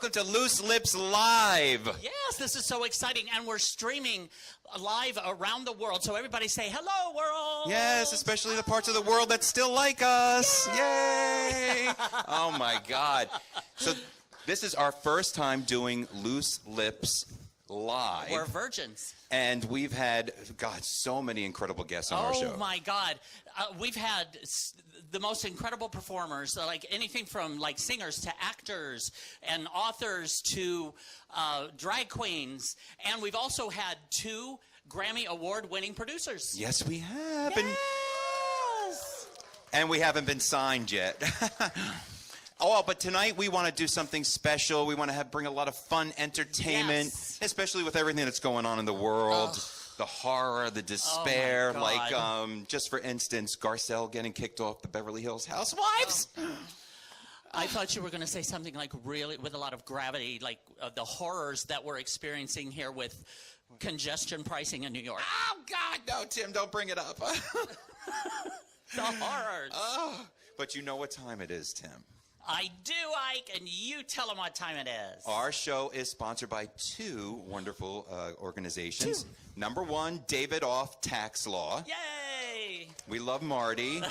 welcome to Loose Lips Live. Yes, this is so exciting, and we're streaming live around the world. So everybody say, hello, world. Yes, especially the parts of the world that still like us. Yay! Oh, my God. So this is our first time doing Loose Lips Live. We're virgins. And we've had, God, so many incredible guests on our show. Oh, my God. We've had the most incredible performers, like anything from like singers to actors and authors to drag queens. And we've also had 2 Grammy Award-winning producers. Yes, we have. Yes. And we haven't been signed yet. Oh, but tonight we want to do something special. We want to bring a lot of fun entertainment, Yes. especially with everything that's going on in the world. The horror, the despair, Oh my God. like just for instance, Garcelle getting kicked off the Beverly Hills Housewives. I thought you were going to say something like really with a lot of gravity, like the horrors that we're experiencing here with congestion pricing in New York. Oh, God, no, Tim, don't bring it up. The horrors. Oh, but you know what time it is, Tim. I do, Ike, and you tell them what time it is. Our show is sponsored by 2 wonderful organizations. 2. Number 1, David Off Tax Law. Yay! We love Marty.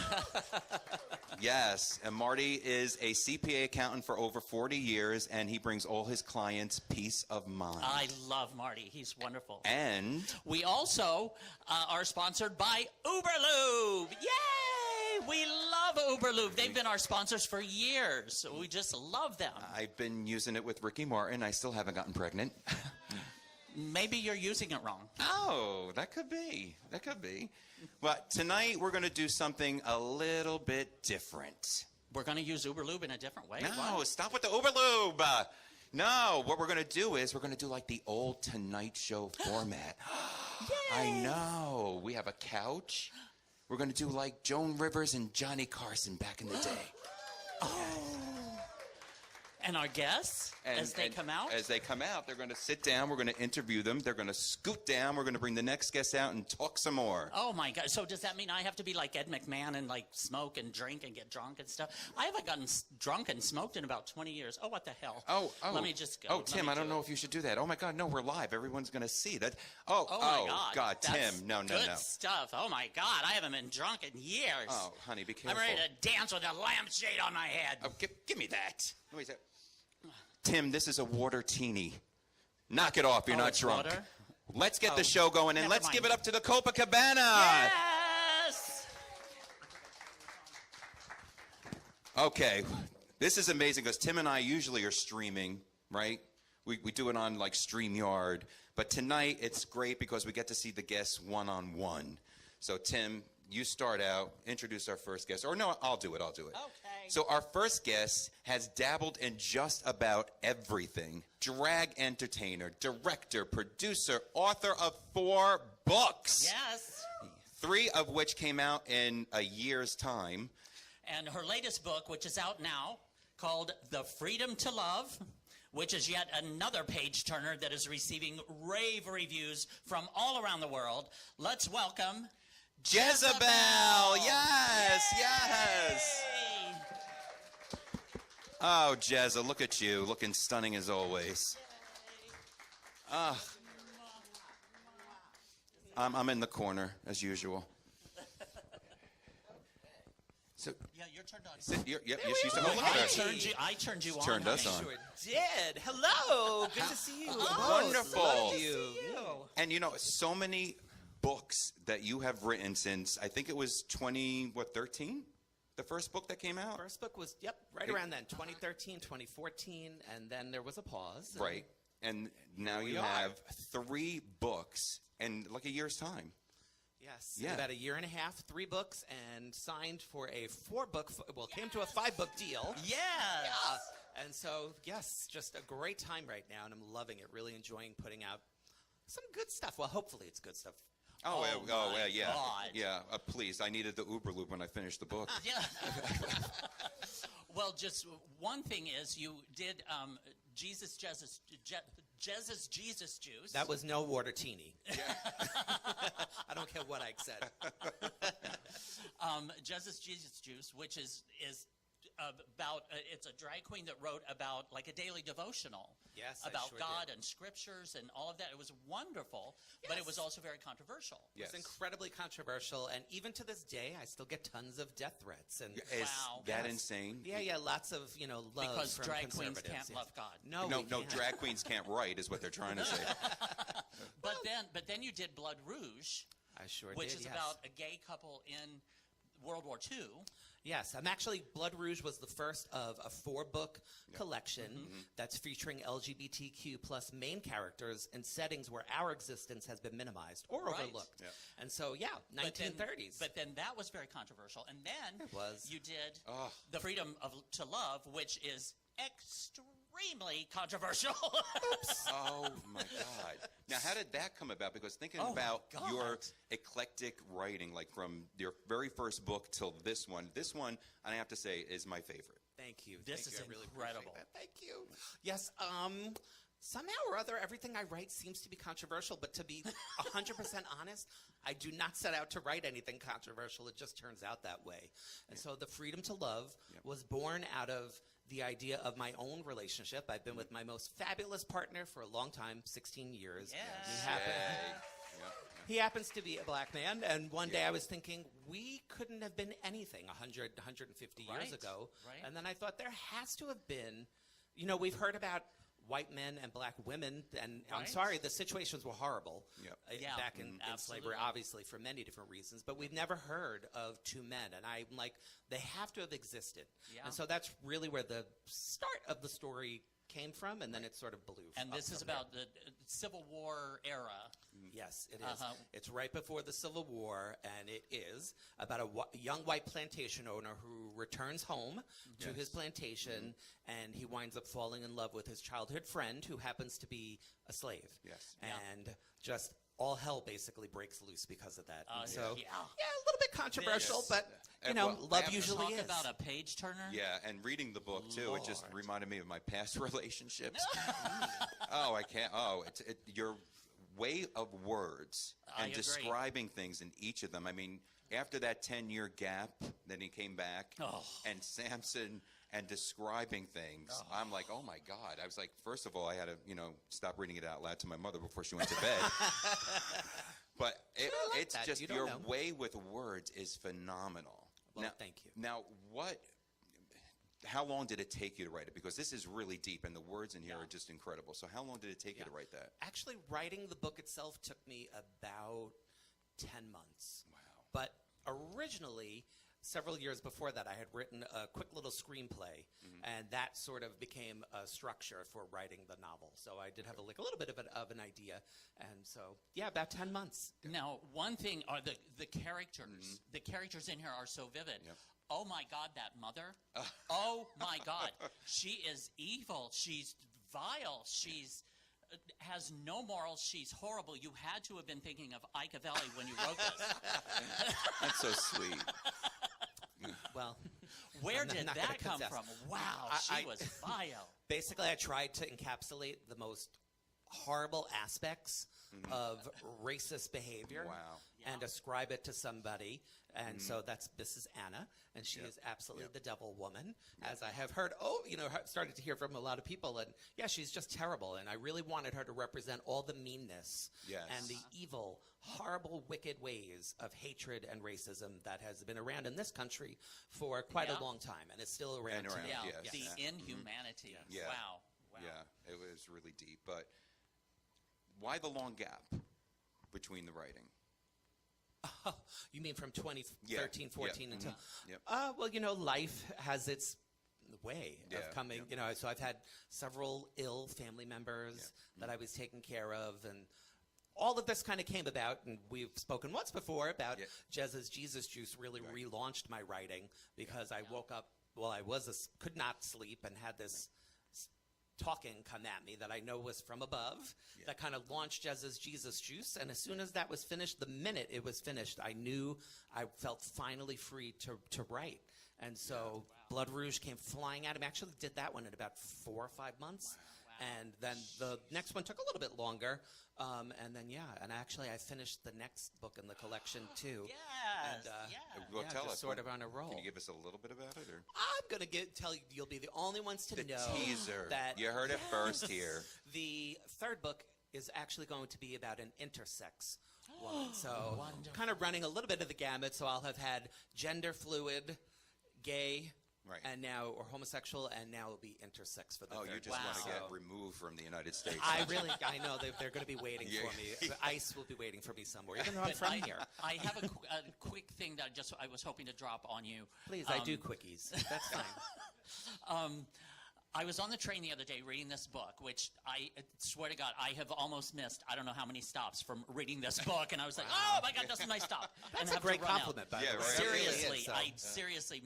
Yes, and Marty is a CPA accountant for over 40 years, and he brings all his clients peace of mind. I love Marty. He's wonderful. And We also are sponsored by Uberlube. Yay! We love Uberlube. They've been our sponsors for years. We just love them. I've been using it with Ricky Martin. I still haven't gotten pregnant. Maybe you're using it wrong. Oh, that could be. That could be. But tonight we're going to do something a little bit different. We're going to use Uberlube in a different way. No, What? stop with the Uberlube. No, what we're going to do is we're going to do like the old Tonight Show format. I know. We have a couch. We're going to do like Joan Rivers and Johnny Carson back in the day. And our guests, as they come out? As they come out, they're going to sit down. We're going to interview them. They're going to scoot down. We're going to bring the next guest out and talk some more. Oh, my God. So does that mean I have to be like Ed McMahon and like smoke and drink and get drunk and stuff? I haven't gotten drunk and smoked in about 20 years. Oh, what the hell? Oh. Let me just go. Oh, Tim, I don't know if you should do that. Oh, my God. No, we're live. Everyone's going to see that. Oh, my God. That's Tim. No. Good stuff. Oh, my God. I haven't been drunk in years. Oh, honey, be careful. I'm ready to dance with a lampshade on my head. Oh, give me that. Let me say. Tim, this is a water-teeny. Knock it off. You're not it's drunk. water? Let's get the show going, and Never let's mind. give it up to the Copa Cabana. Yes! Okay, this is amazing because Tim and I usually are streaming, right? We do it on like StreamYard, but tonight it's great because we get to see the guests one-on-one. So Tim, you start out, introduce our first guest. Or no, I'll do it. Okay. So our first guest has dabbled in just about everything. Drag entertainer, director, producer, author of 4 books. Yes. 3 of which came out in a year's time. And her latest book, which is out now, called The Freedom to Love, which is yet another page-turner that is receiving rave reviews from all around the world. Let's welcome Jeza Belle. Yes, Yay! yes. Oh, Jeza, look at you, looking stunning as always. I'm in the corner, as usual. So, Yeah, you're turned on. she's oh, look at her. I turned you on. Turned us honey. on. Sure did. Hello. Good to see you. Wonderful. Love you. And you know, so many books that you have written since, I think it was 2013? The first book that came out? First book was, right around then, 2013, 2014, and then there was a pause. Right. And now you have 3 books in like a year's time. Yes. Yeah. About a year and a half, 3 books, and signed for a 4-book, came to a 5-book deal. Yes. Yeah. And so, yes, just a great time right now, and I'm loving it, really enjoying putting out some good stuff. Well, hopefully it's good stuff. Oh, my yeah. God. Yeah, please. I needed the Uberlube when I finished the book. Yeah. Well, just one thing is you did Jeza's Jesus Juice. That was no water teeny. I don't care what Ike said. Jeza's Jesus Juice, which is about it's a drag queen that wrote about like a daily devotional. Yes, I about sure God did. and scriptures and all of that. It was wonderful, but it Yes. was also very controversial. It was incredibly controversial, and even to this day, I still get tons of death threats. And Is Wow. that Yes. insane? yeah, lots of love Because from drag queens conservatives, can't yes. love God. No, No, we no, can't. drag queens can't write, is what they're trying to say. But then you did Blood Rouge, I sure which did. is yes. about a gay couple in World War II. Yes, I'm actually, Blood Rouge was the first of a 4-book collection that's featuring LGBTQ plus main characters in settings where our existence has been minimized or Right. overlooked. Yeah. And so, yeah, 1930s. But then that was very controversial. And then It was. you did Oh. The Freedom to Love, which is extremely controversial. Oh my God! Now, how did that come about? Because thinking Oh, my about God. your eclectic writing, like from your very first book till this one, I have to say is my favorite. Thank you. This Thank is you. I really appreciate incredible. that. Thank you. Yes, somehow or other, everything I write seems to be controversial, but to be 100% honest, I do not set out to write anything controversial. It just turns out that way. And so The Freedom to Love was born out of the idea of my own relationship. I've been with my most fabulous partner for a long time, 16 years. Yes. He happens to be a black man, and one day I was thinking, we couldn't have been anything 100, 150 years Right, ago. right. And then I thought, there has to have been, we've heard about white men and black women, and I'm Right. sorry, the situations were horrible Yep. Yeah, back in slavery, absolutely. obviously, for many different reasons. But we've never heard of two men, and I'm like, they have to have existed. Yeah. And so that's really where the start of the story came from, and then it sort of blew. And up this is from there. about the Civil War era. Yes, it is. Uh-huh. It's right before the Civil War, and it is about a young white plantation owner who returns home to his plantation, and he winds up falling in love with his childhood friend, who happens to be a slave. Yes. Yeah. And just all hell basically breaks loose because of that. And so, yeah. a little bit controversial, Yes. but, Well, I love have to usually Talk is. about a page turner. Yeah, and reading the book too, it just Lord. reminded me of my past relationships. Oh, I can't. Oh, your way of words I and agree. describing things in each of them. I mean, after that 10-year gap, then he came back, Oh. and Samson and describing things. I'm like, oh my God. I was like, first of all, I had to, stop reading it out loud to my mother before she went to bed. But like it's that. just You don't your know. way with words is phenomenal. Well, now, thank you. Now, how long did it take you to write it? Because this is really deep, and the words in here are just incredible. So how long did it take you to write that? Actually, writing the book itself took me about 10 months. Wow. But originally, several years before that, I had written a quick little screenplay, and that sort of became a structure for writing the novel. So I did have a little bit of an idea, and so about 10 months. Now, one thing are the characters. The characters in here are so vivid. Yep. Oh my God, that mother. Oh my God, she is evil. She's vile. She's has no morals. She's horrible. You had to have been thinking of Ike Avelli when you wrote this. That's so sweet. Well, Where I'm did not gonna that come confess. from? Wow, I- she was vile. basically, I tried to encapsulate the most horrible aspects of racist behavior Wow. and ascribe it to somebody. And so this is Anna, and she Yep. is absolutely the devil woman, as I have heard. Started to hear from a lot of people, and she's just terrible. And I really wanted her to represent all the meanness Yes. and the evil, horrible, wicked ways of hatred and racism that has been around in this country for quite Yeah. a long time, and it's still around And around, today. Yeah, yes. the Yeah. inhumanity. Yeah. Wow. Yeah, it was really deep. But why the long gap between the writing? You mean from 2013, Yeah, 14 yeah, until? Yep. Well, life has its way Yeah, of coming. So I've had several ill family members that I was taking care of, and all of this kind of came about. And we've spoken once before about Jeza's Jesus Juice really relaunched my writing because I woke up. Well, could not sleep and had this talking come at me that I know was from above that kind of launched Jeza's Jesus Juice. And as soon as that was finished, the minute it was finished, I knew I felt finally free to write. And so Blood Rouge came flying out. I actually did that one in about 4 or 5 months. And then the next one took a little bit longer. And then, and actually I finished the next book in the collection, too. Yes, And, Well, tell just us. sort of on a roll. Can you give us a little bit about it? Or? I'm going to tell you, you'll be the only ones to The know teaser. that You heard it first here. the third book is actually going to be about an intersex woman. So kind of running a little bit of the gamut. So I'll have had gender fluid, gay, Right. and now, or homosexual, and now it'll be intersex for the Oh, third you just want to book. get So removed from the United States. I know they're going to be waiting Yeah. for me. The ICE will be waiting for me somewhere, even though I'm But from here. I have a quick thing that I was hoping to drop on you. Please, I do quickies. That's fine. I was on the train the other day reading this book, which I swear to God, I have almost missed, I don't know how many stops from reading this book. And I was like, oh my God, this is my stop. That's and a have to great run out. compliment, by Yeah, the way. right. It really Seriously, is, so. I seriously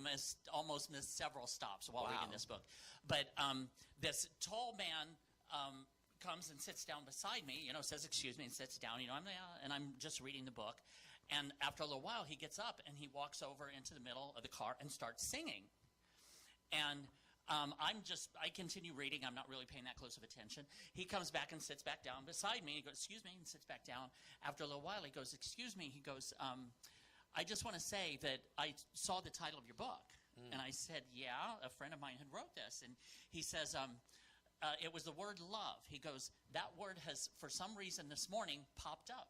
almost missed several stops while reading this book. But this tall man comes and sits down beside me, says excuse me and sits down, and I'm just reading the book. And after a little while, he gets up and he walks over into the middle of the car and starts singing. And I continue reading. I'm not really paying that close of attention. He comes back and sits back down beside me. He goes, excuse me, and sits back down. After a little while, he goes, excuse me. He goes, I just want to say that I saw the title of your book. And I said, yeah, a friend of mine had wrote this. And he says, it was the word love. He goes, that word has, for some reason this morning, popped up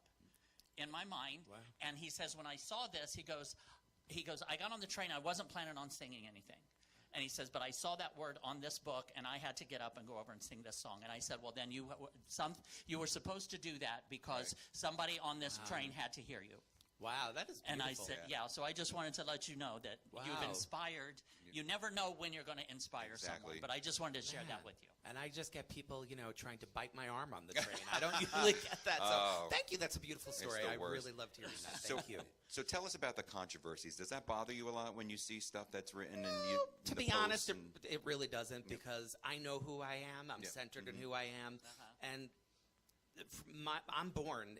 in my mind. Wow. And he says, when I saw this, he goes, I got on the train. I wasn't planning on singing anything. And he says, but I saw that word on this book, and I had to get up and go over and sing this song. And I said, well, then you were supposed to do that because somebody on this train had to hear you. Wow, that is beautiful. And I said, so I just wanted to let you know that you've Wow. inspired. You never know when you're going to inspire someone, but I just wanted to share that with you. And I just get people, trying to bite my arm on the train. I don't usually get that. So thank you. That's a beautiful story. the I worst. really loved hearing that. So, Thank you. So tell us about the controversies. Does that bother you a lot when you see stuff that's written and you? To the be honest, posts and- it really doesn't because I know who I am. I'm centered in who I am. And I'm born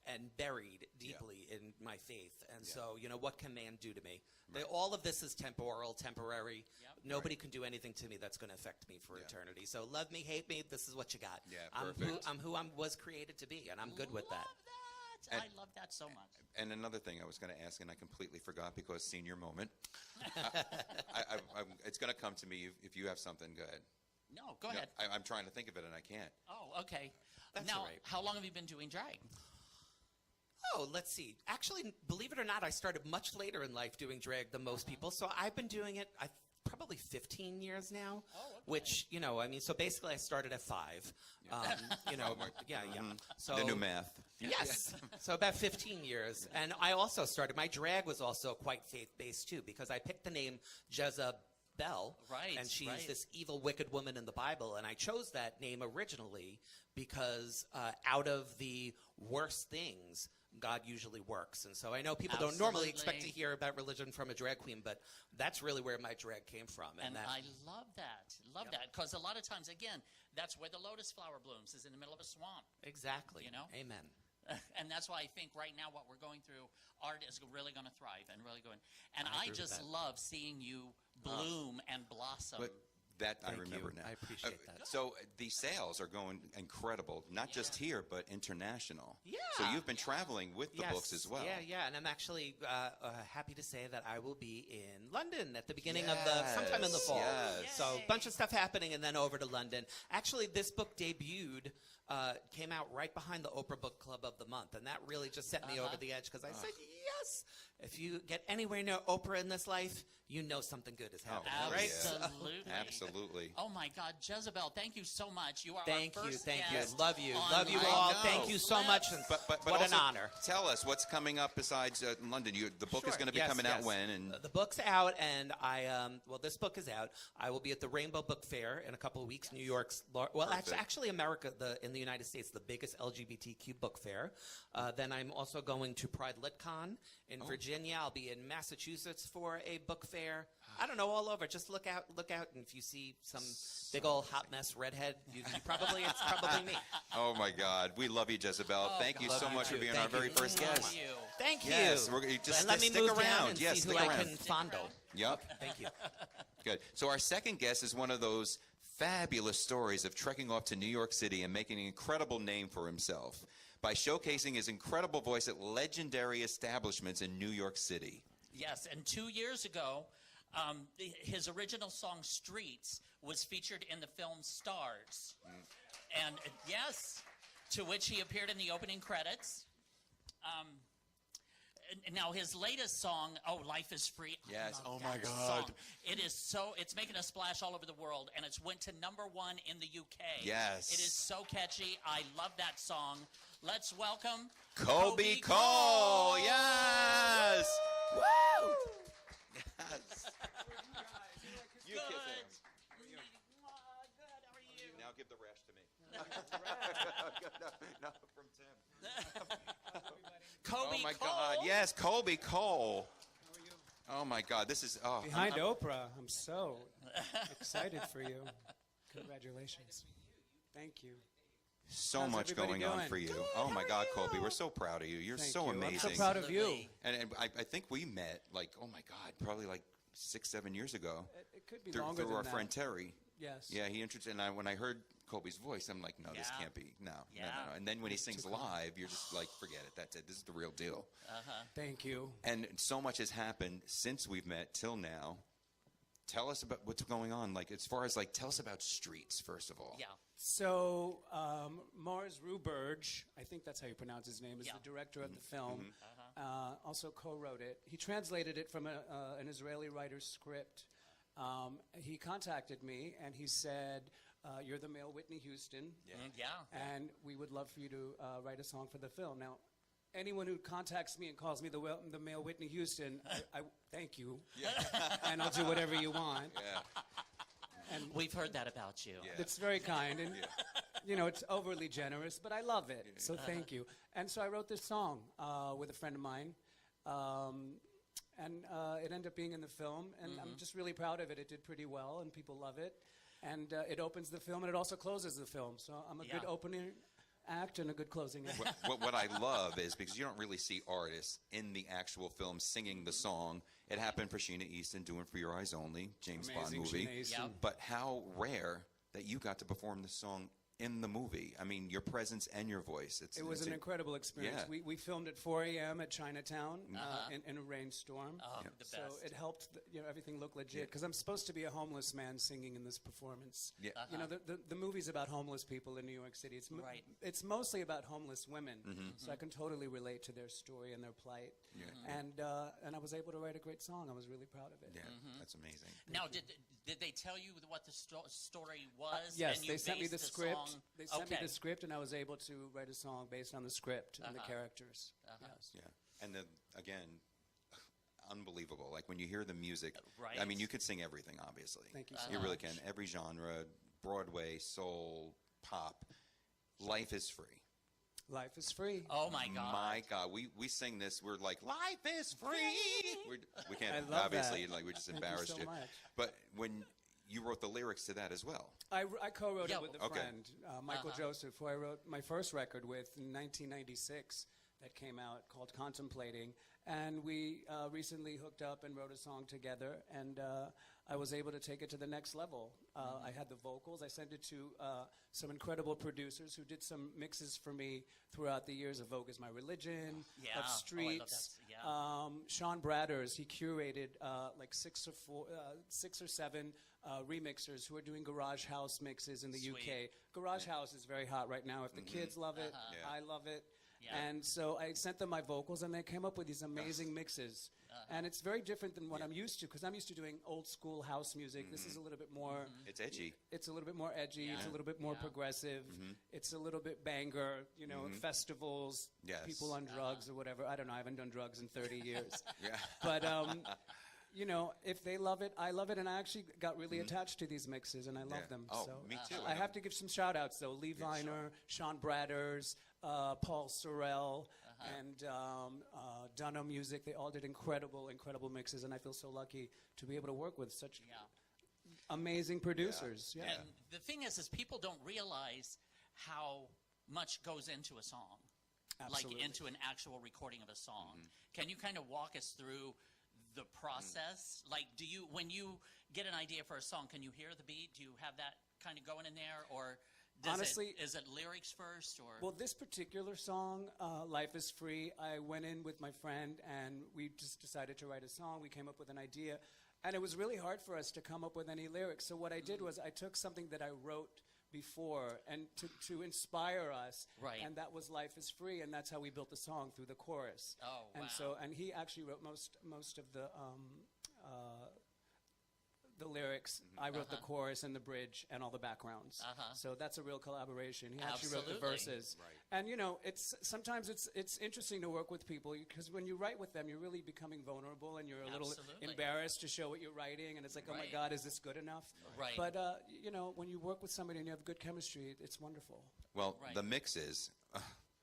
and buried deeply in my faith. And so, what can man do to me? All of this is temporal, temporary. Nobody can do anything to me that's going to affect me for eternity. So love me, hate me, this is what you got. Yeah, I'm who I was created to be, and I'm good with that. I love that so much. And another thing I was going to ask, and I completely forgot because senior moment. It's going to come to me if you have something good. No, go ahead. I'm trying to think of it and I can't. Oh, okay. That's now, all right. how long have you been doing drag? Oh, let's see. Actually, believe it or not, I started much later in life doing drag than most people. So I've been doing it probably 15 years now, which, so basically I started at 5. So The new math. Yes. So about 15 years. And I also started, my drag was also quite faith-based too, because I picked the name Jeza Belle. Right, And she's right. this evil, wicked woman in the Bible. And I chose that name originally because out of the worst things, God usually works. And so I know people don't normally expect to Absolutely. hear about religion from a drag queen, but that's really where my drag came from. And that, I love that. Love that. Because a lot of times, again, that's where the lotus flower blooms, is in the middle of a swamp. exactly. Amen. And that's why I think right now what we're going through, art is really going to thrive and really going. And I agree with just that. love seeing you bloom and blossom. But that I Thank remember you. now. I appreciate that. So the sales are going incredible, not just here, but international. Yeah. So you've been traveling with the books as well. Yeah. And I'm actually happy to say that I will be in London at the beginning of sometime in the fall. Yes. So a bunch of stuff happening and then over to London. Actually, this book debuted, came out right behind the Oprah Book Club of the Month. And that really just set me over the edge because I said, yes, if you get anywhere near Oprah in this life, you know something good is happening, right? Absolutely. Absolutely. Oh my God, Jeza Belle, thank you so much. You are Thank our you, first thank you. guest Love you. on Love you Live all. know. Thank you so much. And But what also an honor. Tell us what's coming up besides London. The book is Sure. going to be Yes, coming out yes. when? And The book's out, and this book is out. I will be at the Rainbow Book Fair in a couple of weeks, New York's, actually America, in the United States, the biggest LGBTQ book fair. Then I'm also going to Pride LitCon in Virginia. I'll be in Massachusetts for a book fair. I don't know, all over. Just look out, and if you see some big old hot mess redhead, it's probably me. oh my God, we love you, Jezebel. Thank you love so you much for too. being Thank our very you. first Thank guest. you. Thank you. Yes, just and let me stick move down around. and Yes, see who stick I around. can fondle. Yep. Thank you. Good. So our second guest is one of those fabulous stories of trekking off to New York City and making an incredible name for himself by showcasing his incredible voice at legendary establishments in New York City. Yes, and 2 years ago, his original song "Streets" was featured in the film Stars, and yes, to which he appeared in the opening credits. Now his latest song, "Life Is Free." Yes. I love Oh my that God. song. It's making a splash all over the world, and it's went to #1 in the UK. Yes. It is so catchy. I love that song. Let's welcome Coby Koehl. Yes. Woo! Yes. You Good. kiss him. Good. How are you? Now give the rash to me. no, from Tim. Coby Oh my Koehl. God! Yes, Coby Koehl. Oh my God! This is Behind Oprah. I'm so excited for you. Congratulations. Thank you. so How's much everybody going on doing? for you. Good, oh my how God, are Coby, you? we're so proud of you. You're Thank so you. amazing. I'm so proud of you. Absolutely. And I think we met like, oh my God, probably like 6-7 years ago. It could be through longer through than our that. friend Terry. Yes. Yeah, he introduced, and when I heard Coby's voice, I'm like, no, this Yeah. can't be. No. Yeah. And then when he sings live, you're just like, forget it. That's it. This is the real deal. Thank you. And so much has happened since we've met till now. Tell us about what's going on. Like, as far as like, tell us about Streets, first of all. Yeah. So, Mars Ruberge, I think that's how you pronounce his name, is Yeah. the director of the film. Also co-wrote it. He translated it from an Israeli writer's script. He contacted me and he said, "You're the male Whitney Houston, Yeah. and we would love for you to write a song for the film." Now, anyone who contacts me and calls me the male Whitney Houston, I thank you, and I'll do whatever you want. Yeah. We've heard that about you. Yeah. It's very kind, and you know, it's overly generous, but I love it. So thank you. And so I wrote this song with a friend of mine, and it ended up being in the film, and I'm just really proud of it. It did pretty well, and people love it. And it opens the film, and it also closes the film. So I'm a good Yeah. opening act and a good closing act. What I love is because you don't really see artists in the actual film singing the song. It happened for Sheena Easton doing For Your Eyes Only, James Bond Amazing, movie. Sheena Easton. Yep. But how rare that you got to perform the song in the movie. I mean, your presence and your voice. It was an incredible experience. Yeah. We filmed at 4 a.m. at Chinatown in a rainstorm. Oh, the So best. it helped, everything looked legit. Because I'm supposed to be a homeless man singing in this performance. Yeah. You know, the movie's about homeless people in New York City. It's Right. It's mostly about homeless women. So I can totally relate to their story and their plight. Yeah. And I was able to write a great song. I was really proud of it. Yeah, that's amazing. Now, did they tell you what the story was? Yes, and you they sent me based the script. song- They sent me Okay. the script, and I was able to write a song based on the script and the characters. Yes. Yeah. And then, again, unbelievable. Like, when you hear the music, Right. I mean, you could sing everything, obviously. Thank you so You really much. can. Every genre, Broadway, soul, pop. Life is free. Life is free. Oh my God! My God, we sing this. We're like, life is free. We can't I love obviously that. like we just Thank you embarrassed so you. much. But when you wrote the lyrics to that as well. I co-wrote Yeah, it with a okay. friend, Michael Joseph, who I wrote my first record with in 1996 that came out called Contemplating. And we recently hooked up and wrote a song together, and I was able to take it to the next level. I had the vocals. I sent it to some incredible producers who did some mixes for me throughout the years of Vogue Is My Religion, Yeah. Oh, I of love Streets. that. Yeah. Sean Bradders, he curated like 6 or 7 remixers who are doing Garage House mixes in the Sweet. UK. Garage House is very hot right now. If the kids love it, Yeah. I love it. Yeah. And so I sent them my vocals, and they came up with these amazing mixes. And it's very different than what I'm used to, because I'm used to doing old school house music. This is a little bit more. It's edgy. It's a little bit more edgy. It's a little bit more Yeah. progressive. It's a little bit banger. You know, festivals, Yes. people on drugs or whatever. I don't know. I haven't done drugs in 30 years. Yeah. But you know, if they love it, I love it, and I actually got really attached to these mixes, and I love Yeah. them. Oh, so me too. I have to give some shout outs though. Lee Viner, Sean Bradders, Paul Sorrell, and Dunham Music. They all did incredible mixes, and I feel so lucky to be able to work with such amazing producers. Yeah. And the thing is people don't realize how much goes into a song, Absolutely. like into an actual recording of a song. Can you kind of walk us through the process? Like, when you get an idea for a song, can you hear the beat? Do you have that kind of going in there, or does Honestly, is it lyrics first, or? Well, this particular song, Life is Free, I went in with my friend and we just decided to write a song. We came up with an idea. And it was really hard for us to come up with any lyrics. So what I did was I took something that I wrote before and to inspire us. Right. And that was Life is Free. And that's how we built the song, through the chorus. Oh, and wow. And he actually wrote most of the lyrics. I wrote the chorus and the bridge and all the backgrounds. So that's a real collaboration. He actually wrote the Absolutely. verses. Right. And you know, sometimes it's interesting to work with people, because when you write with them, you're really becoming vulnerable and you're a little Absolutely. embarrassed to show what you're writing, and it's like, oh my Right. God, is this good enough? Right. But you know, when you work with somebody and you have good chemistry, it's wonderful. Well, Right. the mixes.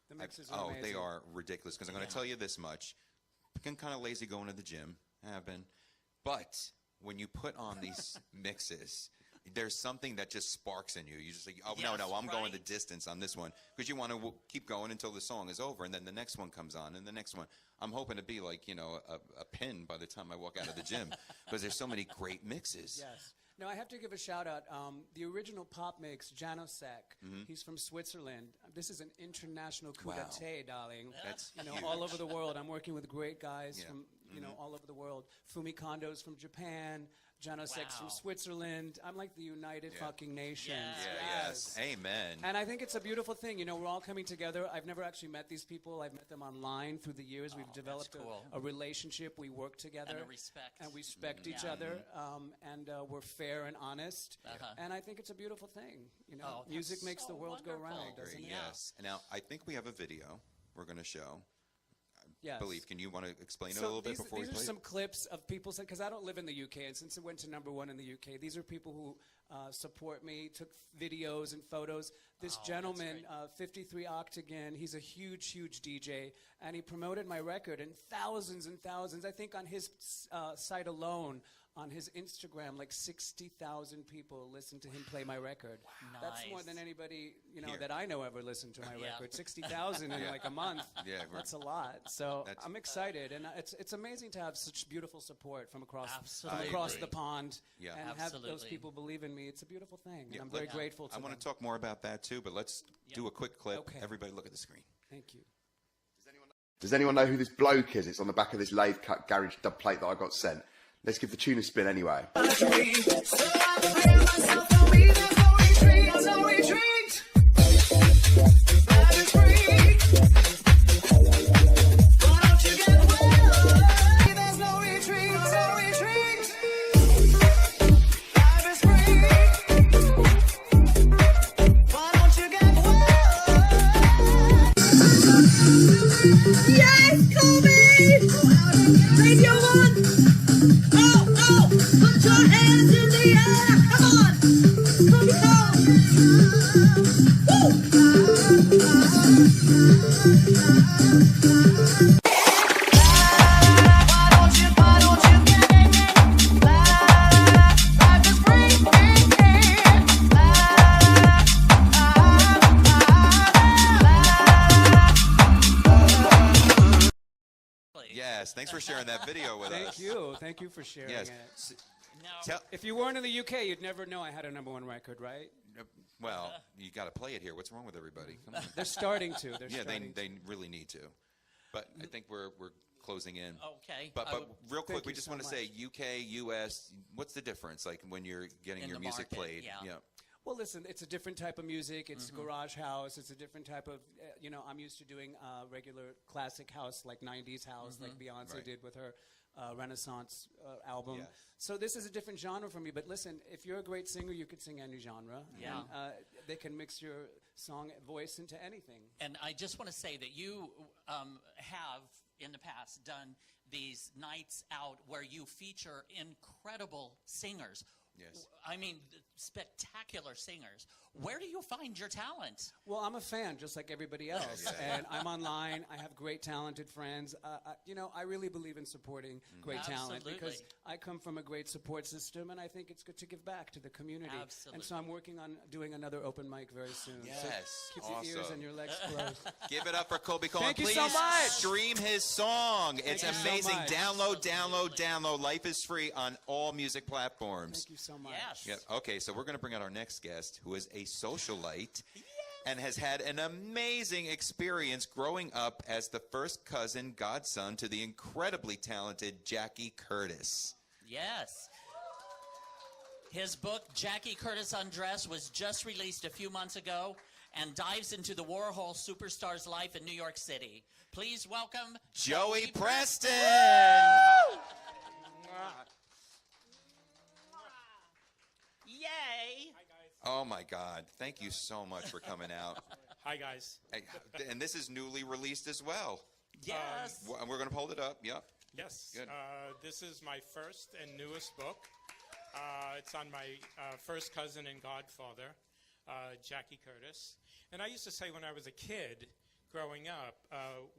The mixes are amazing. they are ridiculous. Because I'm going to tell you this much: I've been kind of lazy going to the gym. I have been, but when you put on these mixes, there's something that just sparks in you. You just like, oh, Yes, no, I'm going right. the distance on this one, because you want to keep going until the song is over, and then the next one comes on, and the next one. I'm hoping to be like, you know, a pin by the time I walk out of the gym, because there's so many great mixes. Yes. Now, I have to give a shout out. The original pop mix, Janosek, he's from Switzerland. This is an international coup Wow. d'etat, darling. That's You know, huge. all over the world. I'm working with great guys Yeah. from, you know, all over the world. Fumi Kondo's from Japan. Janosek's from Wow. Switzerland. I'm like the United Yeah. fucking Nations. Yeah, Yes. Amen. And I think it's a beautiful thing. You know, we're all coming together. I've never actually met these people. I've met them online through the years. We've developed cool. a relationship. We work together. And a respect. And we respect each Yeah. other. And we're fair and honest. Uh-huh. And I think it's a beautiful thing. You know, Oh, that's music makes so the world go wonderful. round, doesn't it? Yes. And now I think we have a video we're going to show. Yes. Believe. Can you want to explain it a So little bit these, before we these are play? some clips of people, because I don't live in the UK, and since it went to #1 in the UK, these are people who support me, took videos and photos. This gentleman, 53 Octagon, he's a huge, huge DJ, and he promoted my record, and thousands, I think on his site alone, on his Instagram, like 60,000 people listened to him play my record. That's more Nice. than anybody, you know, Here. that I know ever listened to my Yeah. record. 60,000 in like a month. Yeah, right. That's a lot. So That's- I'm excited, and it's amazing to have such beautiful support from across Absolutely. the pond, Yeah. and have those Absolutely. people believe in me. It's a beautiful thing, and Yeah, I'm very let- grateful to I them. want to talk more about that too, but let's do a quick clip. Okay. Everybody look at the screen. Thank you. Does anyone know who this bloke is? It's on the back of this lathe cut garage dub plate that I got sent. Let's give the tune a spin anyway. Yes, Coby! Radio 1! Oh, oh! Put your hands in the air! Come on! Coby Why don't you get it? Life is free! Yes, thanks for sharing that video with us. Thank you for sharing Yes. it. Now, Tell, If you weren't in the UK, you'd never know I had a #1 record, right? well, you got to play it here. What's wrong with everybody? Come on. They're starting to. They're Yeah, starting to. they really need to. But I think we're closing in. okay. But real quick, Thank we you just so want to much. say UK, US. What's the difference? Like when you're getting In your the music market, played. yeah. Well, listen, it's a different type of music. It's garage house. It's a different type of, you know, I'm used to doing regular classic house, like 90s house, like Beyonce Right. did with her Renaissance album. Yes. So this is a different genre for me. But listen, if you're a great singer, you could sing any genre. Yeah. And they can mix your song voice into anything. And I just want to say that you have, in the past, done these nights out where you feature incredible singers. Yes. I mean, spectacular singers. Where do you find your talent? Well, I'm a fan, just like everybody else, and I'm online. I have great, talented friends. You know, I really believe in supporting great talent because Absolutely. I come from a great support system, and I think it's good to give back to the community. Absolutely. And so I'm working on doing another open mic very soon. Yes, So keep your ears awesome. and your legs closed. Give it up for Coby Koehl. Thank you Please so much. stream his song. It's you so amazing. much. Download. Life is free on all music platforms. Thank you so much. Yes. Yeah. Okay, so we're going to bring out our next guest, who is a socialite and has had an amazing experience growing up as the first cousin godson to the incredibly talented Jackie Curtis. Yes. His book, Jackie Curtis Undressed, was just released a few months ago and dives into the Warhol superstar's life in New York City. Please welcome Joey Preston! Yay! Oh my God! Thank you so much for coming out. Hi, guys. And this is newly released as well. Yes. And we're going to hold it up. Yep. Yes. Good. This is my first and newest book. It's on my first cousin and godfather, Jackie Curtis. And I used to say when I was a kid, growing up,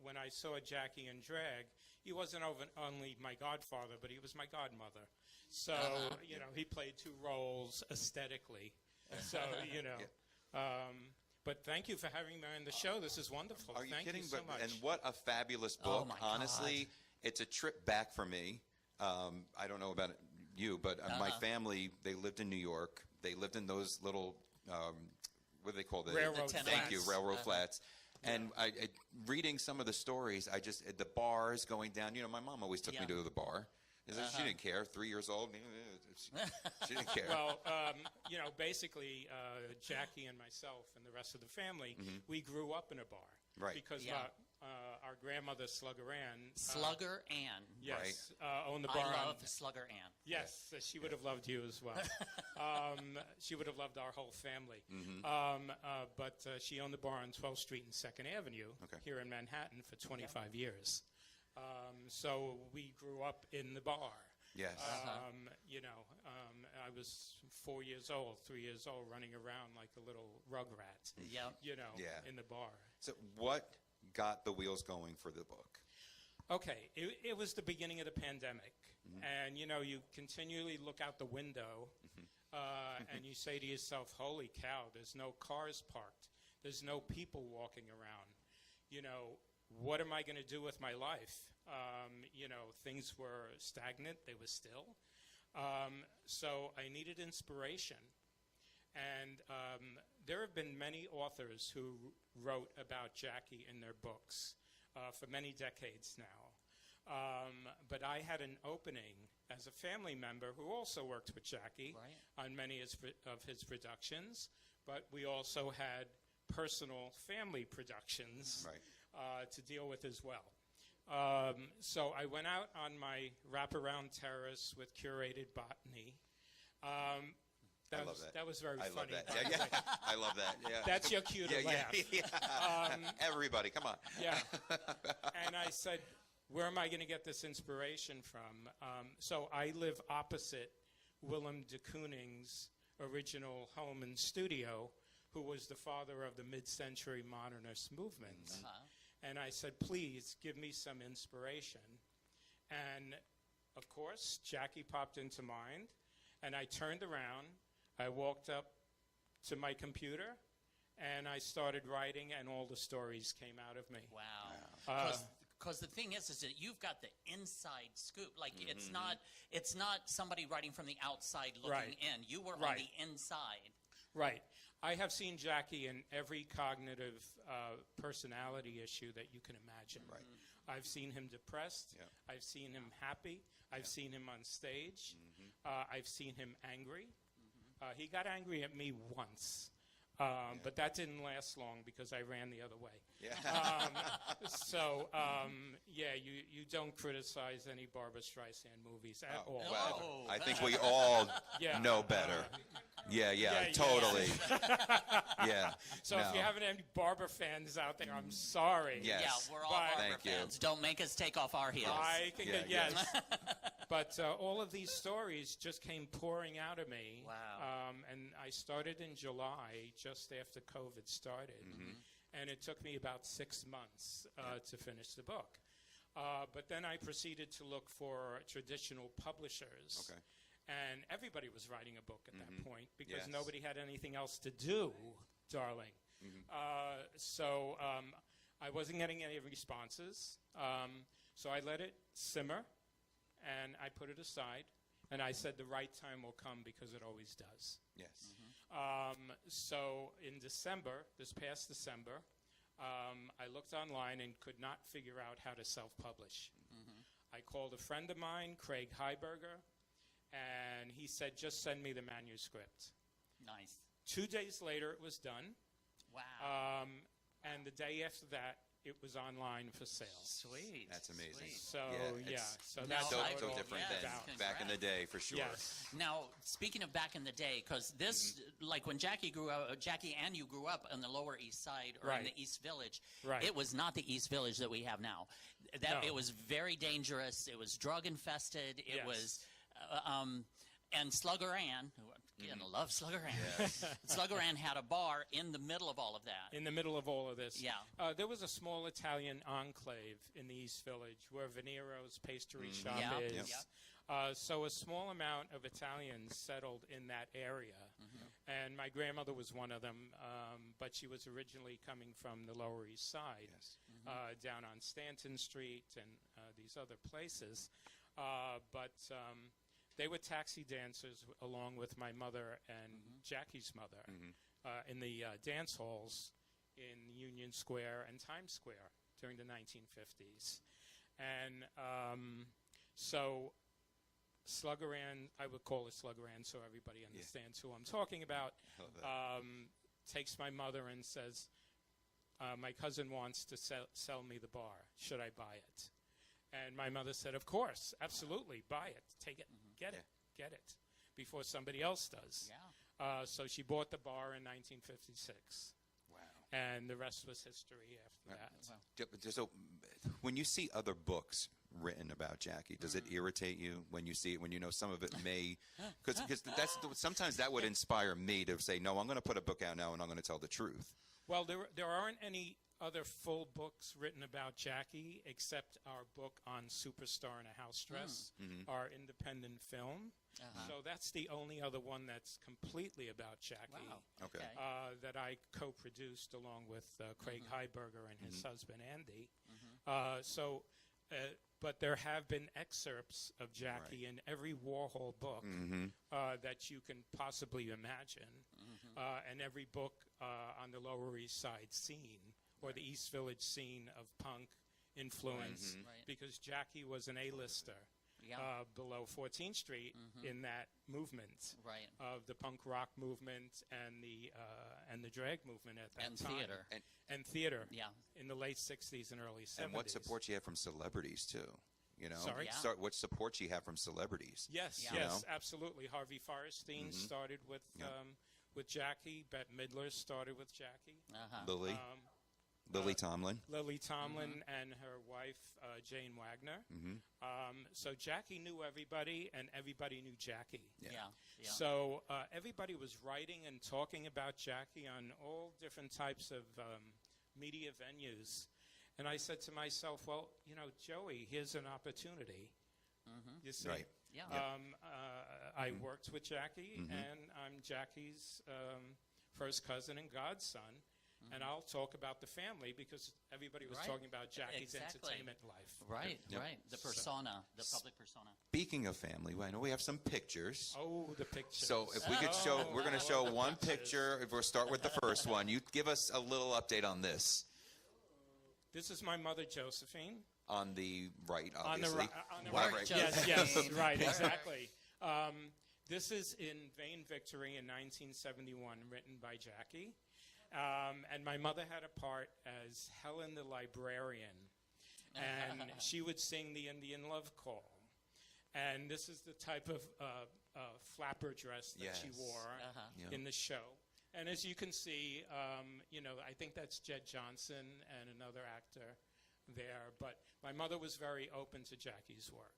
when I saw Jackie in drag, he wasn't only my godfather, but he was my godmother. So, you know, he played two roles aesthetically. So, you know. But thank you for having me on the show. This is wonderful. Are you thank kidding? you so much. And what a fabulous Oh, book. my Honestly, God. it's a trip back for me. I don't know about you, but my family, they lived in New York. They lived in those little, what do they call them? Railroad The Thank you, flats. railroad flats. And I, reading some of the stories, the bars going down. You know, my mom always took me Yeah. to the bar. She didn't care. 3 years old, she didn't care. Well, you know, basically, Jackie and myself and the rest of the family, we grew up in a bar. Right. Because Yeah. our grandmother, Slugger Ann. Slugger Ann. Yes. Owned the bar. I on- love Slugger Ann. Yes, she would have loved you as well. She would have loved our whole family. But she owned the bar on 12th Street and 2nd Avenue here in Manhattan for 25 years. So we grew up in the bar. Yes. You know, I was 4 years old, 3 years old, running around like a little rugrat, Yep. you know, Yeah. in the bar. So what got the wheels going for the book? Okay, it was the beginning of the pandemic. And, you know, you continually look out the window and you say to yourself, holy cow, there's no cars parked. There's no people walking around. You know, what am I going to do with my life? You know, things were stagnant. They were still. So I needed inspiration. And there have been many authors who wrote about Jackie in their books for many decades now. But I had an opening as a family member who also worked with Jackie on many of his productions. But we also had personal family productions to deal with as well. So I went out on my wraparound terrace with curated botany. I love that. That was very I funny. love that. by the Yeah, way. I love that. Yeah. That's your cue to laugh. Everybody, come on. Yeah. And I said, where am I going to get this inspiration from? So I live opposite Willem de Kooning's original home and studio, who was the father of the mid-century modernist movement. And I said, please give me some inspiration. And of course, Jackie popped into mind. And I turned around, I walked up to my computer, and I started writing, and all the stories came out of me. Wow. Because the thing is that you've got the inside scoop. Like it's not somebody writing from the outside looking Right. in. You were on Right. the inside. Right. I have seen Jackie in every cognitive personality issue that you can imagine. Right. I've seen him depressed. Yeah. I've seen him happy. I've seen him on stage. I've seen him angry. He got angry at me once. But that didn't last long because I ran the other way. Yeah. Yeah, you don't criticize any Barbra Streisand movies at all. Well, I think we all Yeah. know better. Yeah, Yeah, totally. Yeah. So if you have any Barbra fans out there, I'm sorry. Yes. Yeah, we're all But- Barbara Thank you. fans. Don't make us take off our heels. I can Yeah, get, yeah. yes. But all of these stories just came pouring out of me. Wow. And I started in July, just after COVID started. And it took me about 6 months to finish the book. But then I proceeded to look for traditional publishers. Okay. And everybody was writing a book at that point because Yes. nobody had anything else to do, darling. So I wasn't getting any responses. So I let it simmer, and I put it aside. And I said the right time will come because it always does. Yes. So in December, this past December, I looked online and could not figure out how to self-publish. I called a friend of mine, Craig Heiberger, and he said, just send me the manuscript. Nice. 2 days later, it was done. Wow. And the day after that, it was online for sale. Sweet. That's amazing. Sweet. So, Yeah, yeah. it's So Now, that's So, what it so all different came than about. back in the day, for sure. Yes. Now, speaking of back in the day, because this, like when Jackie grew up, Jackie and you grew up on the Lower East Side or in Right. the East Village, Right. it was not the East Village that we have now. That No. It was very dangerous. It was drug infested. It Yes. was, and Slugger Ann, who again, I love Slugger Ann. Slugger Ann had a bar in the middle of all of that. In the middle of all of this. Yeah. There was a small Italian enclave in the East Village where Venero's pastry shop Yeah. is. Yep. So a small amount of Italians settled in that area. And my grandmother was one of them, but she was originally coming from the Lower East Side, Yes. down on Stanton Street and these other places. But they were taxi dancers along with my mother and Jackie's mother in the dance halls in Union Square and Times Square during the 1950s. And so Slugger Ann, I would call it Slugger Ann so everybody understands who I'm talking about, takes my mother and says, my cousin wants to sell me the bar. Should I buy it? And my mother said, of course, absolutely, buy it. Take it, get it, before somebody else does. Yeah. So she bought the bar in 1956. Wow. And the rest was history after that. So, when you see other books written about Jackie, does it irritate you when you see it? When you know some of it may, because that's sometimes that would inspire me to say, no, I'm going to put a book out now and I'm going to tell the truth. Well, there aren't any other full books written about Jackie except our book on Superstar in a House Dress, our independent film. So that's the only other one that's completely about Jackie. Wow. Okay. That I co-produced along with Craig Heiberger and his husband Andy. But there have been excerpts of Jackie in every Warhol book that you can possibly imagine, and every book on the Lower East Side scene or the East Village scene of punk influence, Right. because Jackie was an A-lister. Yeah. Below 14th Street in that movement Right. of the punk rock movement and the drag movement at that And time. theater. And theater. Yeah. In the late 60s and early 70s. And what support you have from celebrities too, you know? Sorry? Yeah. What support you have from celebrities? Yes, Yeah. You yes, know? absolutely. Harvey Firestein started with Jackie. Bette Midler started with Jackie. Lily Tomlin. Lily Tomlin and her wife, Jane Wagner. So Jackie knew everybody, and everybody knew Jackie. Yeah. Yeah. So everybody was writing and talking about Jackie on all different types of media venues. And I said to myself, well, you know, Joey, here's an opportunity. You see? Right. Yeah. I worked with Jackie, and I'm Jackie's first cousin and godson. And I'll talk about the family because everybody was Right. talking about Jackie's Exactly. entertainment life. Right, Yep. right. The persona, the public persona. Speaking of family, I know we have some pictures. Oh, the pictures. So if we could show, we're going to show one picture. If we'll start with the first one, you give us a little update on this. This is my mother, Josephine. On the right, On the obviously. right. On the Wow, right. right. Yes, right, exactly. This is in Vain Victory in 1971, written by Jackie. And my mother had a part as Helen the librarian. And she would sing the Indian Love Call. And this is the type of flapper dress that she Yes. wore Yeah. in the show. And as you can see, you know, I think that's Jed Johnson and another actor there. But my mother was very open to Jackie's work.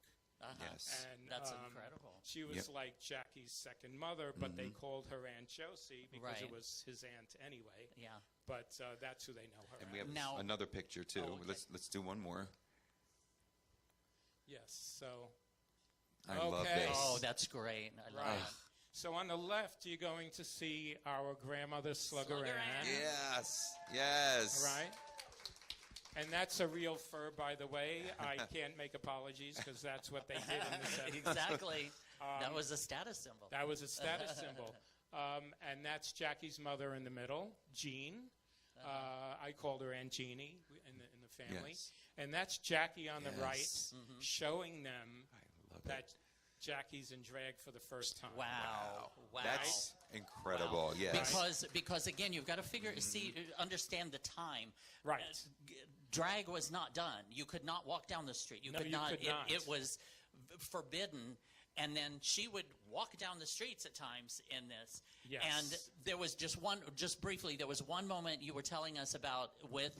Yes. And That's incredible. she was like Jackie's second mother, but they called her Aunt Josie because Right. it was his aunt anyway. Yeah. But that's who they know her And we as. have Now- another picture too. Oh, okay. Let's do one more. Yes, so. I love Okay. this. Oh, that's great. I love Right. that. So on the left, you're going to see our grandmother, Slugger Slugger Ann. Ann. Yes. Yes. Right? And that's a real fur, by the way. I can't make apologies because that's what they did in the 70s. Exactly. That was a status symbol. That was a status symbol. And that's Jackie's mother in the middle, Jean. I called her Aunt Jeannie in the family. Yes. And that's Jackie on the right, Yes. showing them love that Jackie's in drag for the first time. Wow. That's incredible. Yes. Because again, you've got to understand the time. Right. Drag was not done. You could not walk down the street. You could not. It was forbidden. And then she would walk down the streets at times in this. Yes. And there was just briefly, there was one moment you were telling us about with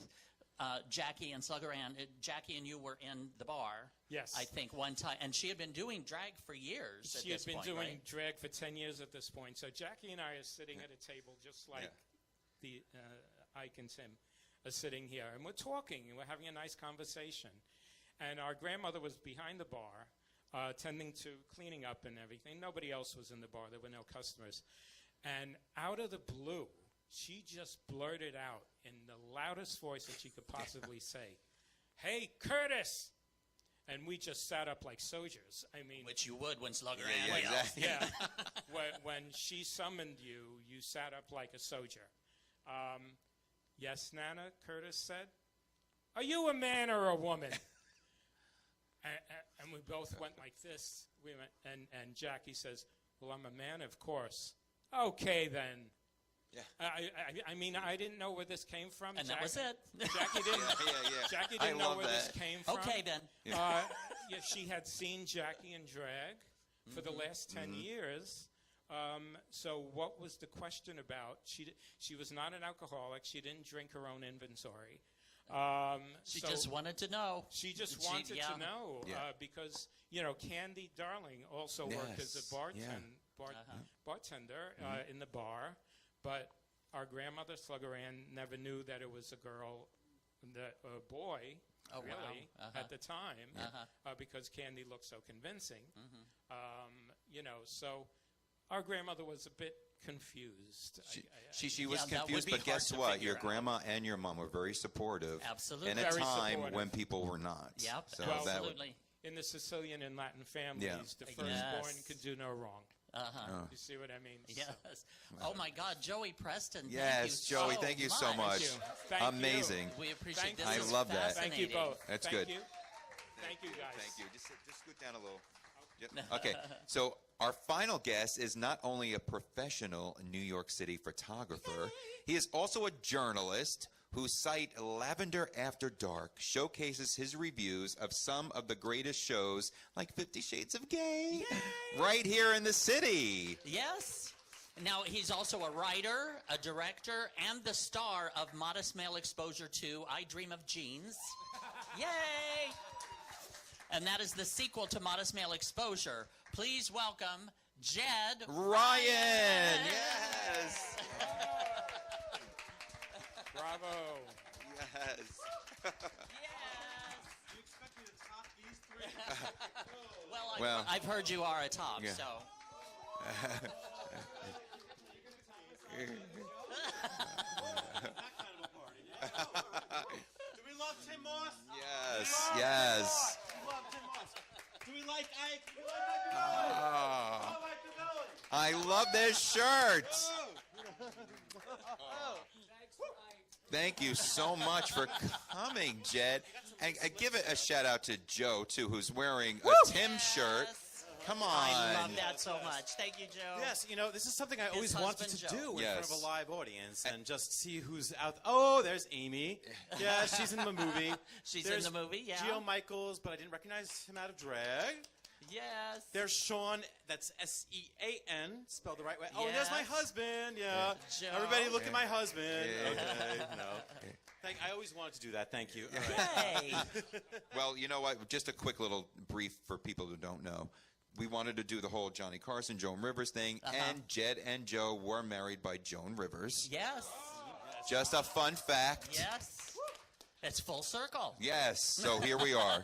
Jackie and Slugger Ann. Jackie and you were in the bar. Yes. I think one time. And she had been doing drag for years at She this had been point, doing right? drag for 10 years at this point. So Jackie and I are sitting at a table just like the Ike and Tym are sitting here. And we're talking, and we're having a nice conversation. And our grandmother was behind the bar, tending to cleaning up and everything. Nobody else was in the bar. There were no customers. And out of the blue, she just blurted out in the loudest voice that she could possibly say, "Hey, Curtis!" And we just sat up like soldiers. I mean, Which you would when Slugger Yeah, Ann yeah, yelled. exactly. yeah. When she summoned you, you sat up like a soldier. Yes, Nana, Curtis said. Are you a man or a woman? And we both went like this. We went, and Jackie says, well, I'm a man, of course. Okay, then. Yeah. I mean, I didn't know where this came from. And that was it. Jackie didn't. Jackie I didn't know love where this that. came from. Okay, then. Yeah, she had seen Jackie in drag for the last 10 years. So what was the question about? She was not an alcoholic. She didn't drink her own inventory. She so just wanted to know. She just wanted to know because, Candy Darling also worked as a bartender in the bar. But our grandmother, Slugger Ann, never knew that it was a girl, a boy, really, at the time, because Candy looked so convincing. So our grandmother was a bit confused. She was Yeah, that would confused, be but hard guess to what? figure Your out. grandma and your mom were very supportive. Absolutely. In a Very time supportive. when people were not. Yep, So that would- absolutely. In the Sicilian and Latin families, Yeah. the firstborn Yes. could do no wrong. Uh-huh. You see what I mean? Yes. Oh, my God. Joey Preston, Yes, thank you Joey, so thank you so much. Thank you. Amazing. We appreciate Thank this. you. I is love that. Thank you fascinating. both. That's Thank good. You. Thank you, guys. Thank you. Just scoot down a little. Yep. Okay, so our final guest is not only a professional New York City photographer, he is also a journalist whose site Lavender After Dark showcases his reviews of some of the greatest shows like 50 Shades of Gay right here in the city. Yes. Now, he's also a writer, a director, and the star of Modest Male Exposure 2, I Dream of Jeans. Yay! And that is the sequel to Modest Male Exposure. Please welcome Jed Ryan! Yes! Bravo. Yes. You expect me to top these three? Well, I've heard you are a top, Yeah. so. That kind of a party. Yeah. Do we love Tim Moss? Yes, yes. We love Tim Moss. Do we like Ike? Do we like Ike and Oh, I like the belly. I love this shirt. Thank you so much for coming, Jed. And give it a shout out to Joe, too, who's wearing a Tim shirt. Yes. Come on. I love that so much. Thank you, Joe. Yes, this is something I always His wanted husband, to Joe. do in Yes. front of a live audience and just see who's out. Oh, there's Amy. Yeah, she's in the movie. She's There's in the movie, yeah. Geo Michaels, but I didn't recognize him out of drag. Yes. There's Sean, that's S-E-A-N, spelled the right way. Oh, and there's my Yes. husband, yeah. Joe. Everybody look at my husband. Yeah. Okay, no. I always wanted to do that, thank you. All right. Hey. Well, you know what? Just a quick little brief for people who don't know. We wanted to do the whole Johnny Carson, Joan Rivers thing, and Jed and Joe were married by Joan Rivers. Yes. Just a fun fact. Yes. It's full circle. Yes, so here we are.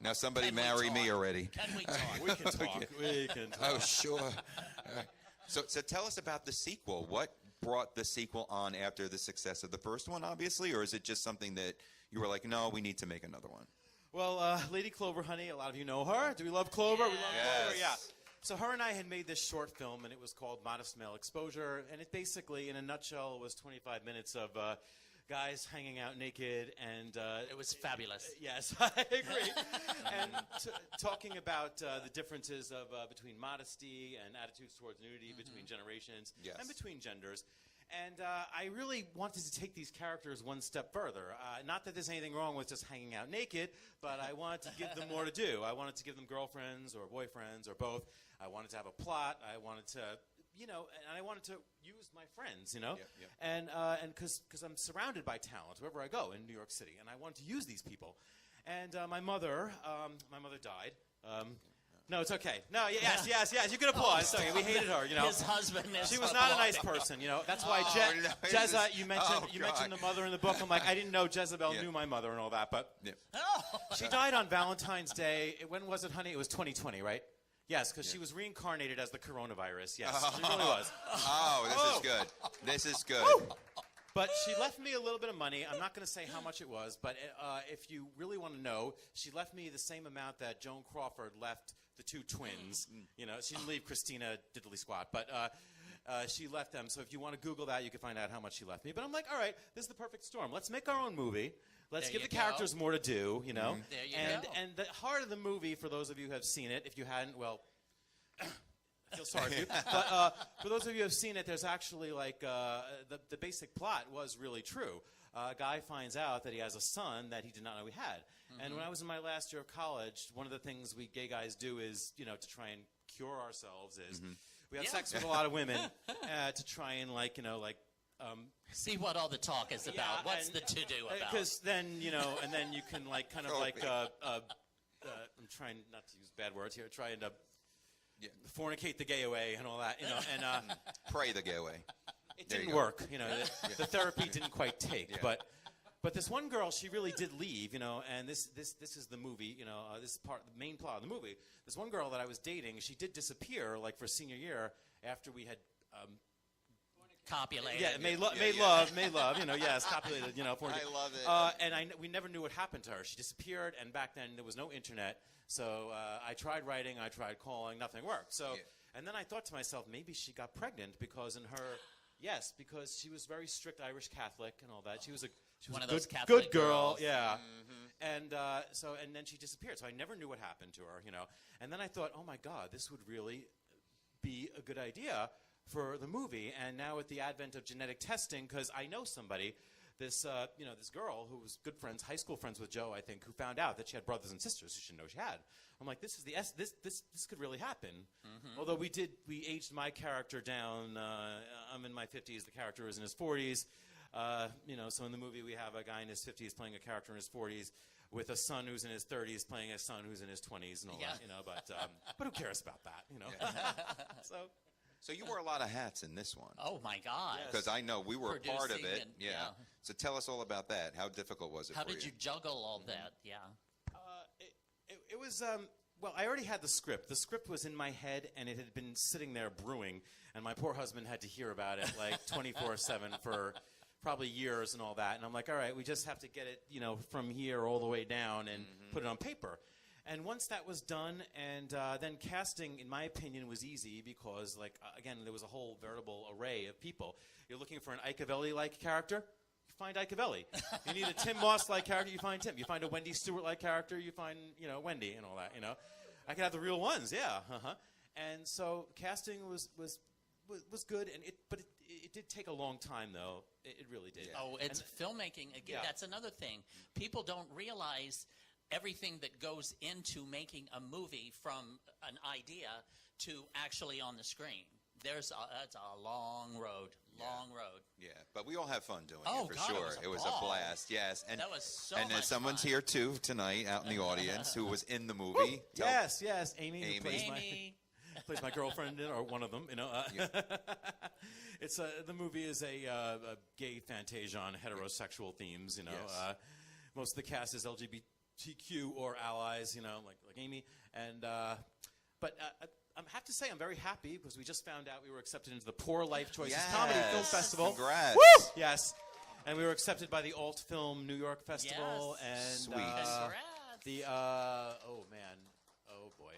Now somebody Can we marry me talk? already. Can we talk? We can talk. We can talk. Oh, sure. So tell us about the sequel. What brought the sequel on after the success of the first one, obviously, or is it just something that you were like, no, we need to make another one? Well, Lady Clover, honey, a lot of you know her. Do we love Clover? We love Clover, yeah. So her and I had made this short film, and it was called Modest Male Exposure, and it basically, in a nutshell, was 25 minutes of guys hanging out naked, and It was fabulous. yes, I agree, and talking about the differences of between modesty and attitudes towards nudity between generations Yes. and between genders. And I really wanted to take these characters one step further. Not that there's anything wrong with just hanging out naked, but I wanted to give them more to do. I wanted to give them girlfriends or boyfriends or both. I wanted to have a plot. I wanted to, and I wanted to use my friends, and because I'm surrounded by talent wherever I go in New York City, and I wanted to use these people. And my mother died. No, it's okay. No, yes. You can applaud. It's okay. We hated her. His husband is She was not a nice person. That's why no, Jeza. You mentioned God. the mother in the book. I'm like, I didn't know Jeza Belle knew my mother and all that, but she died on Valentine's Day. When was it, honey? It was 2020, right? Yes, because she was reincarnated as the coronavirus. Yes, she really was. Oh, this is good. This is good. But she left me a little bit of money. I'm not going to say how much it was, but if you really want to know, she left me the same amount that Joan Crawford left the two twins. She didn't leave Christina diddly squat, but she left them. So if you want to Google that, you can find out how much she left me. But I'm like, all right, this is the perfect storm. Let's make our own movie. Let's give the characters more to do, There you go. And the heart of the movie, for those of you who have seen it, if you hadn't, well, I feel sorry for you. But for those of you who have seen it, there's actually the basic plot was really true. A guy finds out that he has a son that he did not know he had. And when I was in my last year of college, one of the things we gay guys do is, to try and cure ourselves is we have sex with a lot of women to try and See what all the talk is about. Yeah, What's the to-do about? because then and then you can I'm trying not to use bad words here, trying to fornicate the gay away and all that, and Pray the gay away. it There you didn't go. work. The therapy didn't quite take, but this one girl, she really did leave, and this is the movie, this is the main plot of the movie. This one girl that I was dating, she did disappear for senior year after we had Copulated. made love, yes, copulated, I love it. and we never knew what happened to her. She disappeared, and back then there was no internet. So I tried writing, I tried calling, nothing worked. So, and then I thought to myself, maybe she got pregnant because because she was very strict Irish Catholic and all that. She was One a of those good Catholic girl, girls. yeah. And and then she disappeared. So I never knew what happened to her, And then I thought, oh my God, this would really be a good idea for the movie. And now with the advent of genetic testing, because I know somebody, this girl who was good friends, high school friends with Joe, I think, who found out that she had brothers and sisters who she didn't know she had. I'm like, this could really happen. Although we aged my character down. I'm in my 50s. The character is in his 40s. So in the movie we have a guy in his 50s playing a character in his 40s with a son who's in his 30s playing a son who's in his 20s and all that. But who cares about that? So you wore a lot of hats in this one. Oh, my God. Because I know we were a part of Producing it. and- Yeah. yeah. So tell us all about that. How difficult was it How for you? did you juggle all that? Yeah. It was, I already had the script. The script was in my head, and it had been sitting there brewing, and my poor husband had to hear about it 24/7 for probably years and all that. And I'm like, all right, we just have to get it, from here all the way down and put it on paper. And once that was done, and then casting, in my opinion, was easy because, again, there was a whole veritable array of people. You're looking for an Ike Avelli-like character, you find Ike Avelli. You need a Tim Moss-like character, you find Tim. You find a Wendy Stewart-like character, you find, Wendy and all that, I could have the real ones, yeah. And so casting was good, but it did take a long time, though. It really did. Yeah. Oh, it's filmmaking. Again, that's another thing. People don't realize everything that goes into making a movie from an idea to actually on the screen. That's a long road, long road. Yeah, but we all have fun doing Oh, it for God, sure. it was a a ball. blast, yes. And That was so And then much someone's fun. here too tonight, out in the audience, who was in the movie. Tell- Yes, Amy. Who plays Amy. plays my girlfriend, or one of them. It's the movie is a gay fantasia on heterosexual themes. Yes. Most of the cast is LGBTQ or allies. Like Amy, and but I have to say I'm very happy because we just found out we were accepted into the Poor Life Choices Comedy Film Yes. Festival. Congrats. Woo! Yes, and we were accepted by the Alt Film New York Festival, Yes. and Sweet. Congrats. the oh boy,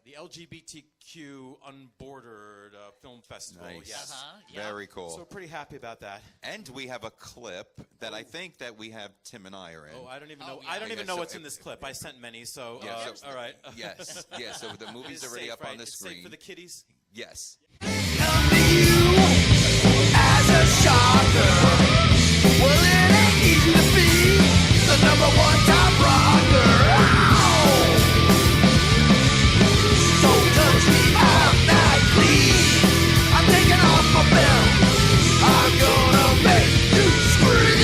the LGBTQ Unbordered Film Festival. Nice. Yes. Yeah. Very cool. So we're pretty happy about that. And we have a clip that I think that we have Tim and I are in. Oh, I don't even know. yeah. I don't even Okay, know so what's in this clip. I sent many, so Yeah, so- all right. Yes, yes. So the movie's It's already safe, up right? on the It's screen. safe for the kiddies. Yes. As a shocker, well, it ain't easy to be the #1 top rocker. Ow! Don't touch me all night, please. I'm taking off my belt. I'm gonna make you scream.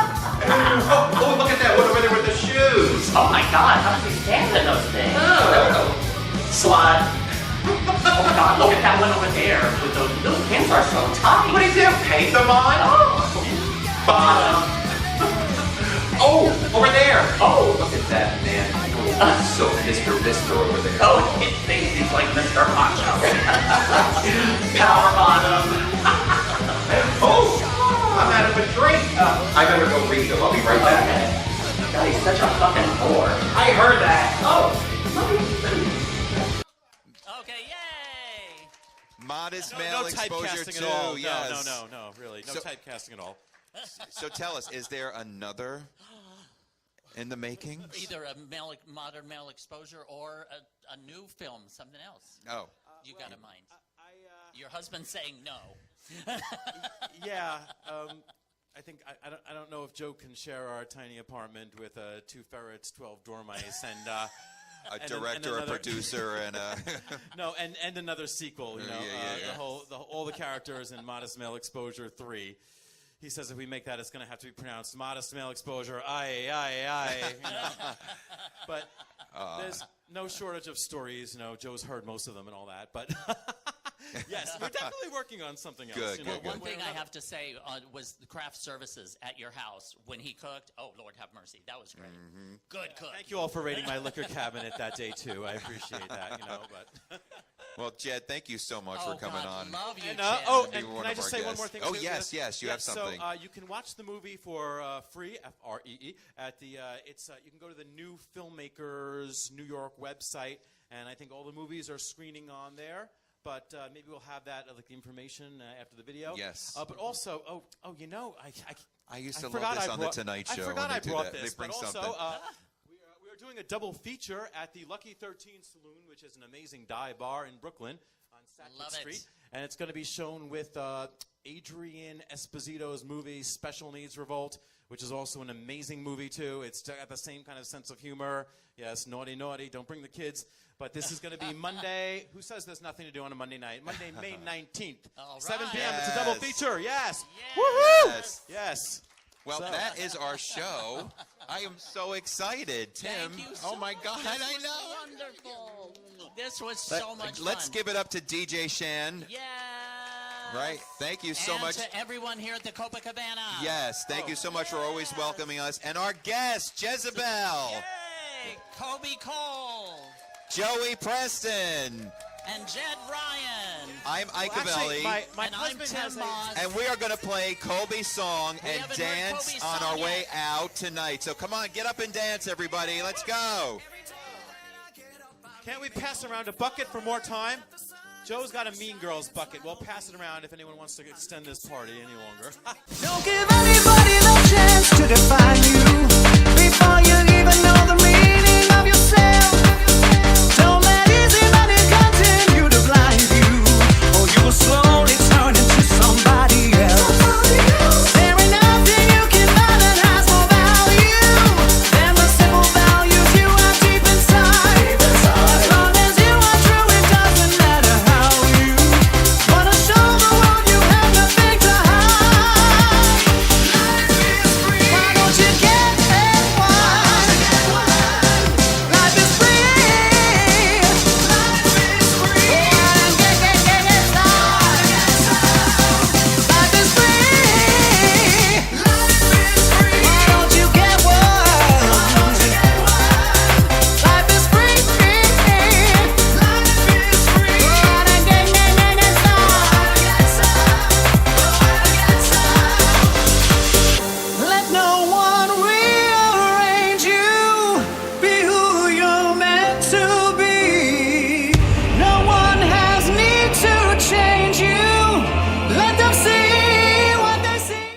Oh, look at that one over there with the shoes. Oh my God, how does he stand in those things? Slut. Oh God, look at that one over there with those little pins are so tight. What do you do? Paint them on? Bottom. Oh, over there. Oh, Look at that, man. So Mr. over there. oh, it thinks he's like Mr. Macho. Power bottom. Oh, I'm out of a drink. I better go read them. I'll be right back. Okay. God, he's such a fucking whore. I heard that. Oh. Okay, yay. Modest No, male no exposure typecasting too. at all. Yes. No, really. No So- typecasting at all. So tell us, is there another in the making? Either a modern male exposure or a new film, something else. Oh, You got in mind. Your husband's saying no. Yeah. I think I don't know if Joe can share our tiny apartment with 2 ferrets, 12 dormice, and a director, a another- producer, and a no, and another sequel. You know, Yeah. all the characters in Modest Male Exposure 3. He says if we make that, it's going to have to be pronounced Modest Male Exposure. Aye. You know? But there's no shortage of stories. You know, Joe's heard most of them and all that. But yes, we're definitely working on something else. Good, you know, good, good. One thing I have to say was the craft services at your house when he cooked. Oh, Lord have mercy. That was great. Good cook. Thank you all for raiding my liquor cabinet that day too. I appreciate that. You know, but. well, Jed, thank you so much Oh, for coming God, on. love you, And, Chad. and You were one can I of just our say one more guests. thing? Oh, too? yes, you have something. So you can watch the movie for free, FREE, at the. You can go to the New Filmmakers New York website, and I think all the movies are screening on there. But maybe we'll have that like the information after the video. Yes. But also, you know, I used I to forgot love this I on brought- the Tonight Show. I forgot when I they do brought that. this, They bring but also something. we are doing a double feature at the Lucky 13 Saloon, which is an amazing dive bar in Brooklyn on Sackett Love it. Street, and it's going to be shown with Adrian Esposito's movie Special Needs Revolt, which is also an amazing movie too. It's got the same kind of sense of humor. Yes, naughty, don't bring the kids. But this is going to be Monday. Who says there's nothing to do on a Monday night? Monday, May 19th, All 7 right. p.m. It's a double Yes. feature. Yes. Yeah. Woohoo! Yes. Yes. Well, So- that is our show. I am so excited, Tim. Thank you so oh my God, much. This I was know. Wonderful. This was so much fun. Let's give it up to DJ Shan. Yes. Right. Thank you so and much. to everyone here at the Copa Cabana. Yes, thank you so much for always welcoming us. And our guest, Jeza Belle, Yay! Coby Koehl Joey Preston. and Jed Ryan. I'm Ike Actually, Avelli. my and I'm husband Tim has a. Moss. And we are going to play Coby's song We and haven't heard dance Coby's on song our way yet. out tonight. So come on, get up and dance, everybody. Let's go. Can't we pass around a bucket for more time? Joe's got a Mean Girls bucket. We'll pass it around if anyone wants to extend this party any longer. Don't get